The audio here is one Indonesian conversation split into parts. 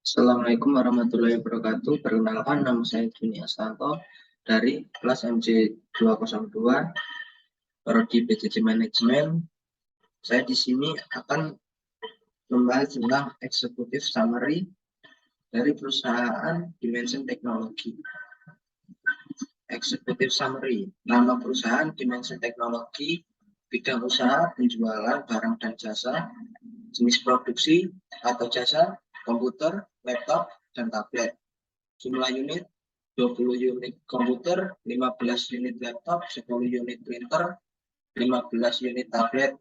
Assalamualaikum warahmatullahi wabarakatuh. Perkenalkan, nama saya Juni Astanto dari kelas MC 202 Prodi PJJ Manajemen. Saya di sini akan membahas tentang executive summary dari perusahaan Dimension Technology. Executive summary, nama perusahaan Dimension Technology, bidang usaha penjualan barang dan jasa, jenis produksi atau jasa, komputer, laptop, dan tablet. Jumlah unit 20 unit komputer, 15 unit laptop, 10 unit printer, 15 unit tablet.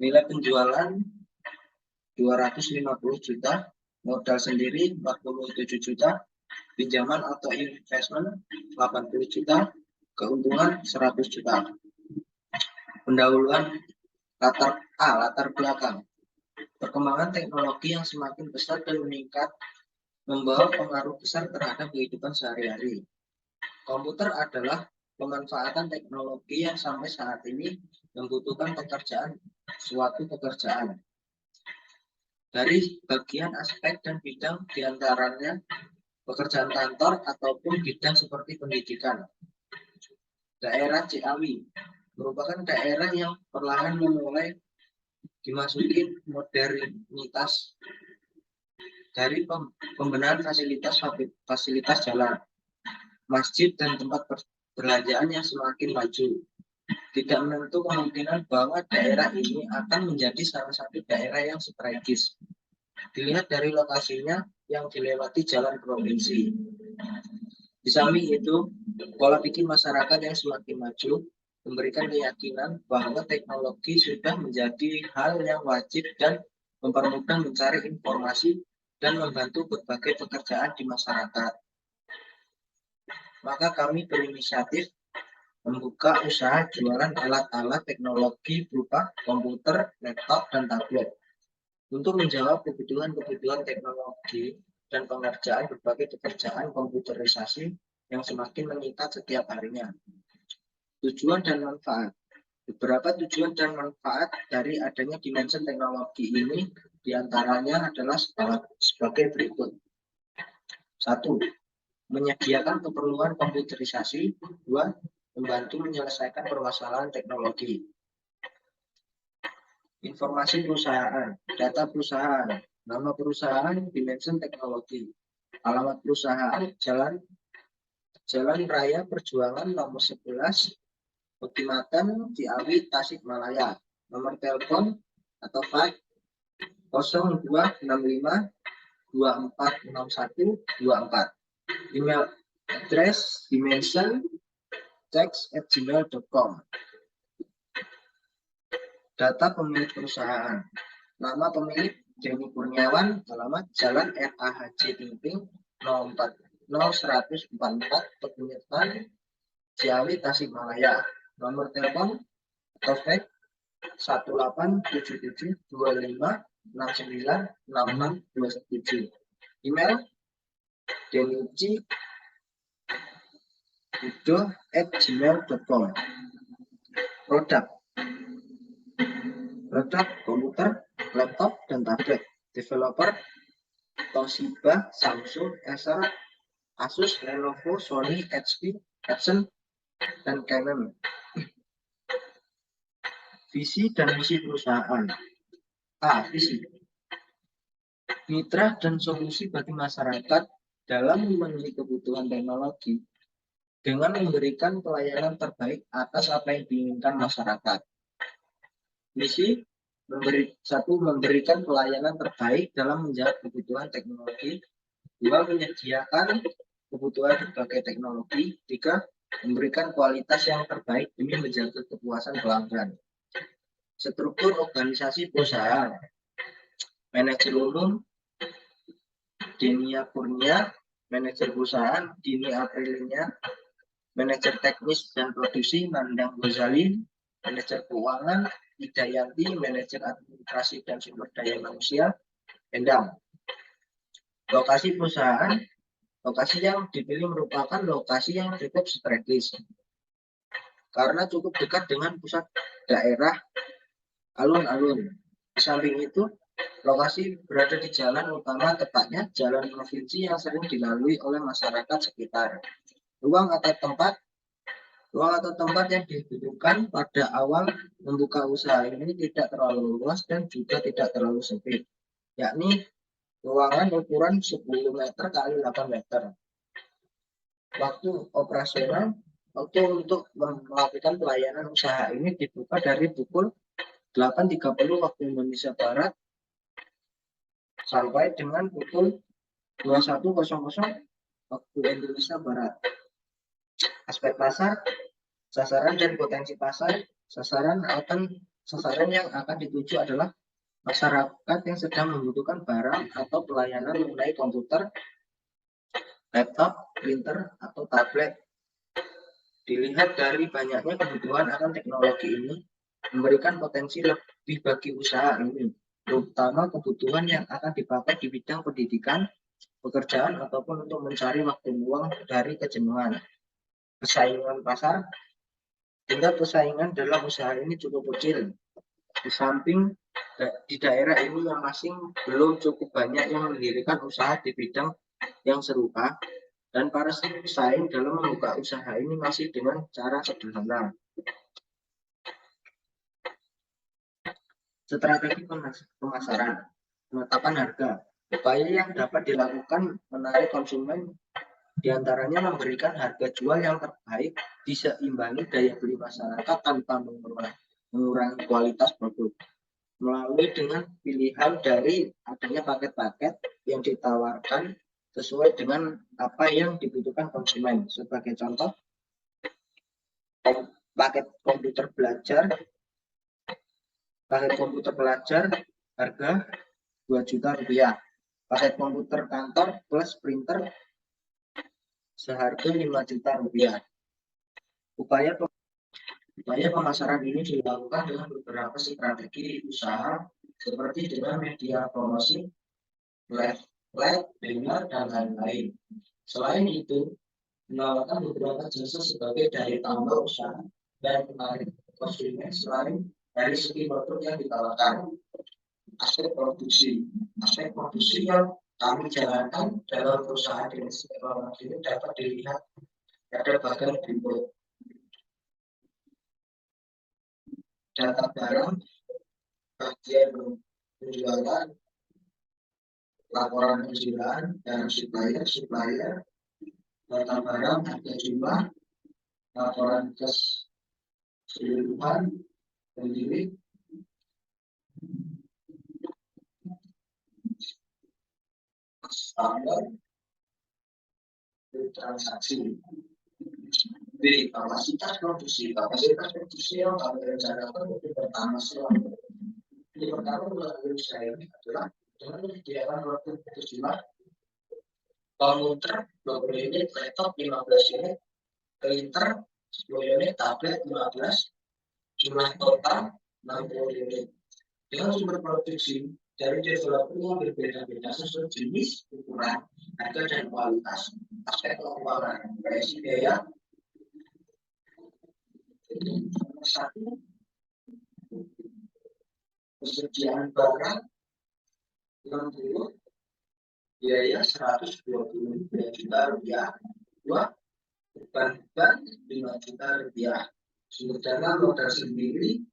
Nilai penjualan 250 juta, modal sendiri 47 juta, pinjaman atau investment 80 juta, keuntungan 100 juta. Pendahuluan latar belakang. Perkembangan teknologi yang semakin besar dan meningkat membawa pengaruh besar terhadap kehidupan sehari-hari. Komputer adalah pemanfaatan teknologi yang sampai saat ini membutuhkan suatu pekerjaan. Dari bagian aspek dan bidang diantaranya pekerjaan kantor ataupun bidang seperti pendidikan. Daerah Ciawi merupakan daerah yang perlahan memulai dimasuki modernitas dari pembenahan fasilitas jalan, masjid, dan tempat perbelanjaan yang semakin maju. Tidak menentu kemungkinan bahwa daerah ini akan menjadi salah satu daerah yang strategis. Dilihat dari lokasinya yang dilewati jalan provinsi. Di samping itu, pola pikir masyarakat yang semakin maju memberikan keyakinan bahwa teknologi sudah menjadi hal yang wajib dan mempermudah mencari informasi dan membantu berbagai pekerjaan di masyarakat. Maka kami berinisiatif membuka usaha jualan alat-alat teknologi berupa komputer, laptop, dan tablet untuk menjawab kebutuhan teknologi dan pengerjaan berbagai pekerjaan komputerisasi yang semakin meningkat setiap harinya. Tujuan dan manfaat. Beberapa tujuan dan manfaat dari adanya Dimension Teknologi ini diantaranya adalah sebagai berikut. 1. Menyediakan keperluan komputerisasi. 2. Membantu menyelesaikan permasalahan teknologi. Informasi perusahaan, data perusahaan, nama perusahaan Dimension Teknologi, alamat perusahaan Jalan Raya Perjuangan nomor 11, Petimatan, Ciawi, Tasikmalaya. Nomor telepon atau fax 0265 246124. Email address dimension@gmail.com. Data pemilik perusahaan. Nama pemilik Denny Kurniawan, alamat Jalan RAHJ Timping 0144, Petimatan, Ciawi, Tasikmalaya. Nomor telepon atau fax 187725696627. Email denici@gmail.com. Produk komputer, laptop, dan tablet. Developer Toshiba, Samsung, Acer, Asus, Lenovo, Sony, HP, Epson, dan Canon. Visi dan misi perusahaan. Visi. Mitra dan solusi bagi masyarakat dalam memenuhi kebutuhan teknologi dengan memberikan pelayanan terbaik atas apa yang diinginkan masyarakat. Misi memberikan pelayanan terbaik dalam menjawab kebutuhan teknologi. 2. Menyediakan kebutuhan berbagai teknologi. 3. Memberikan kualitas yang terbaik demi menjaga kepuasan pelanggan. Struktur organisasi perusahaan. Manajer umum Denia Kurnia, manajer perusahaan Dini Aprilinia, manajer teknis dan produksi Nandang Ghazali, manajer keuangan Hidayanti, manajer administrasi dan sumber daya manusia Endang. Lokasi perusahaan. Lokasi yang dipilih merupakan lokasi yang cukup strategis karena cukup dekat dengan pusat daerah alun-alun. Di samping itu, Lokasi berada di jalan utama, tepatnya jalan provinsi yang sering dilalui oleh masyarakat sekitar. Ruang atau tempat yang dibutuhkan pada awal membuka usaha ini tidak terlalu luas dan juga tidak terlalu sempit, yakni ruangan ukuran 10 meter kali 8 meter. Waktu operasional, waktu untuk melakukan pelayanan usaha ini dibuka dari pukul 8.30 waktu Indonesia Barat sampai dengan pukul 21.00 waktu Indonesia Barat. Aspek pasar, sasaran dan potensi pasar. Sasaran yang akan dituju adalah masyarakat yang sedang membutuhkan barang atau pelayanan mengenai komputer, laptop, printer, atau tablet. Dilihat dari banyaknya kebutuhan akan teknologi ini, memberikan potensi lebih bagi usaha ini, terutama kebutuhan yang akan dipakai di bidang pendidikan, pekerjaan, ataupun untuk mencari waktu luang dari kejenuhan. Persaingan pasar, tingkat persaingan dalam usaha ini cukup kecil. Di samping di daerah ini yang masing belum cukup banyak yang mendirikan usaha di bidang yang serupa, dan para pesaing dalam membuka usaha ini masih dengan cara sederhana. Strategi pemasaran, penetapan harga. Upaya yang dapat dilakukan menarik konsumen diantaranya memberikan harga jual yang terbaik, diseimbangi daya beli masyarakat tanpa mengurangi kualitas produk. Melalui dengan pilihan dari adanya paket-paket yang ditawarkan sesuai dengan apa yang dibutuhkan konsumen. Sebagai contoh, paket komputer pelajar harga 2 juta rupiah. Paket komputer kantor plus printer seharga 5 juta rupiah. Upaya pemasaran ini dilakukan dengan beberapa strategi usaha seperti dengan media promosi, flash, banner, dan lain-lain. Selain itu, menawarkan beberapa jasa sebagai daya tambah usaha dan menarik konsumen selain dari segi produk yang ditawarkan. Aspek produksi yang kami jalankan dalam perusahaan dinas teknologi ini dapat dilihat pada bagian berikut. Data barang, bagian penjualan, laporan penjualan dan supplier, data barang, harga jumlah, laporan keseluruhan, pemilik, standar, transaksi. B. Kapasitas produksi yang kami rencanakan untuk pertama selalu. Yang pertama melalui usaha ini adalah dengan menyediakan produk berjumlah komputer 20 unit, laptop 15 unit, printer 10 unit, tablet 15, jumlah total 60 unit. Dengan sumber produksi dari developer yang berbeda-beda sesuai jenis, ukuran, harga, dan kualitas. Aspek keuangan, variasi biaya. Nomor 1, persediaan barang 60, biaya 122 juta rupiah. 2, beban 5 juta rupiah. Sumber dana modal sendiri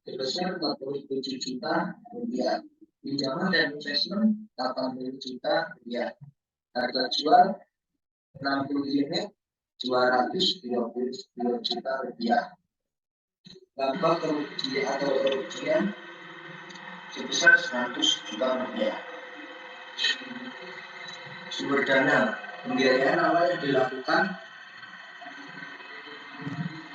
sebesar 47 juta rupiah. Pinjaman dan investment 80 juta rupiah. Harga jual 60 unit 222 juta rupiah. Laba kerugian sebesar 100 juta rupiah. Sumber dana pembiayaan awal yang dilakukan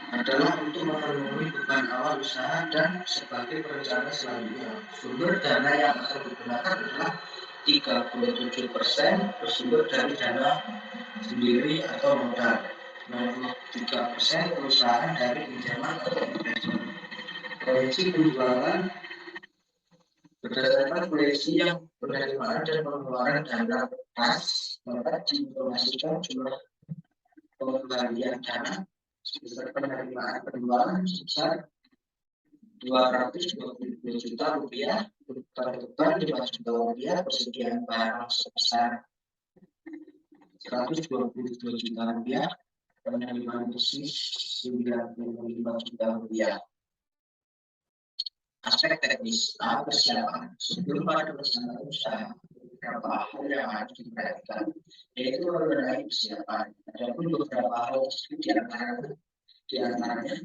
adalah untuk memenuhi beban awal usaha dan sebagai perencanaan selanjutnya. Sumber dana yang akan digunakan adalah 37% bersumber dari dana sendiri atau modal, 63% perusahaan dari pinjaman atau investment. Proyeksi penjualan berdasarkan proyeksi yang penerimaan dan pengeluaran dana kas dapat diinformasikan jumlah pengembalian dana sebesar penerimaan penjualan sebesar 222 juta rupiah Terdepan di Rupiah persediaan barang sebesar Rp122 juta, penerimaan bersih Rp95 juta. Aspek teknis tahap persiapan sebelum pada pelaksanaan usaha, beberapa hal yang harus diperhatikan, yaitu mengenai persiapan. Adapun beberapa hal tersebut diantaranya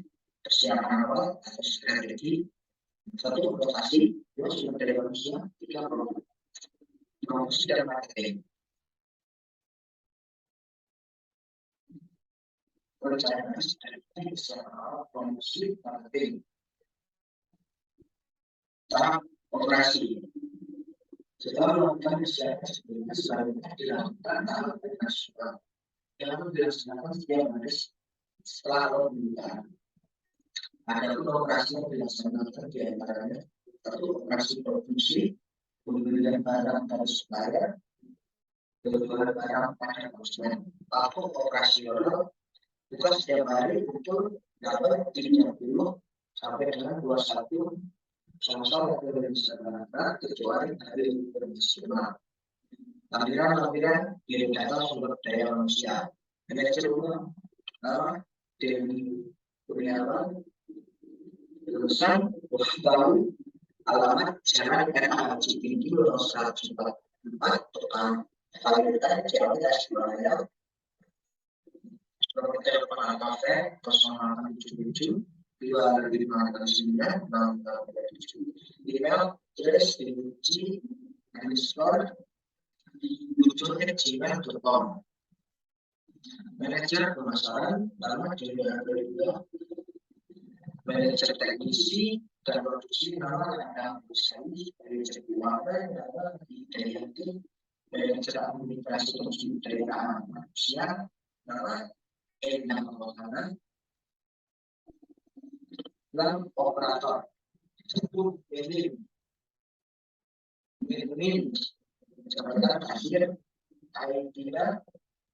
persiapan awal atau strategi, 1. Lokasi, 2. Sumber daya manusia, 3. promosi dan marketing. Perencanaan strategi persiapan awal, promosi, marketing. Tahap operasi. Setelah melakukan persiapan sebelumnya, selanjutnya dilakukan tahap operasional yang dilaksanakan setiap hari setelah pembukaan. Adapun operasi yang dilaksanakan di antaranya 1. Operasi produksi, pembelian barang pada supplier, penjualan barang pada konsumen. Tahap operasional buka setiap hari untuk dapat 30 sampai dengan 21 sama-sama berbicara kecuali hari internasional. Lampiran kirim data sumber daya manusia. Manajer umum nama Dewi Kurniawan, lulusan Baru, alamat Jalan RA Haji Tinggi 144, total Kalimantan Jawa Surabaya. Nomor telepon Alkafe 0877 2559 637. Email @gmail.com. Manajer pemasaran nama Dewi Ardolia. Manajer teknisi dan produksi nama Endang Hussein. Manajer keuangan nama Hidayati. Manajer administrasi dan sumber daya manusia nama Endang Maulana. Dan operator 1. Min jabatan hasil Aidina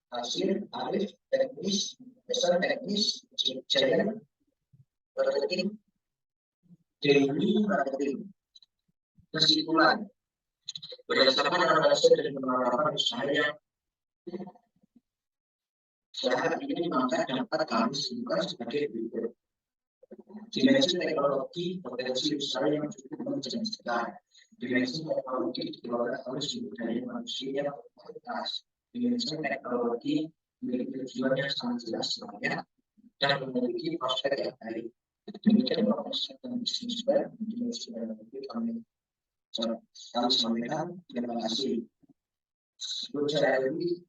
hasil Arif teknis besar teknis Jayan marketing Dewi marketing. Kesimpulan berdasarkan analisis dari penerapan usaha ini, maka dapat kami simpulkan sebagai berikut. Dimensi teknologi potensi usaha yang cukup menjanjikan. Dimensi teknologi dikelola oleh sumber daya manusia yang berkualitas. Dimensi teknologi memiliki tujuan yang sangat jelas layak dan memiliki prospek yang baik. Demikian proses dan bisnis plan dimensi teknologi kami sampaikan. Terima kasih. Sebelum saya akhiri,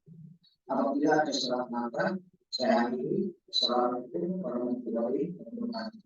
apabila ada salah kata, saya akhiri. Assalamualaikum warahmatullahi wabarakatuh.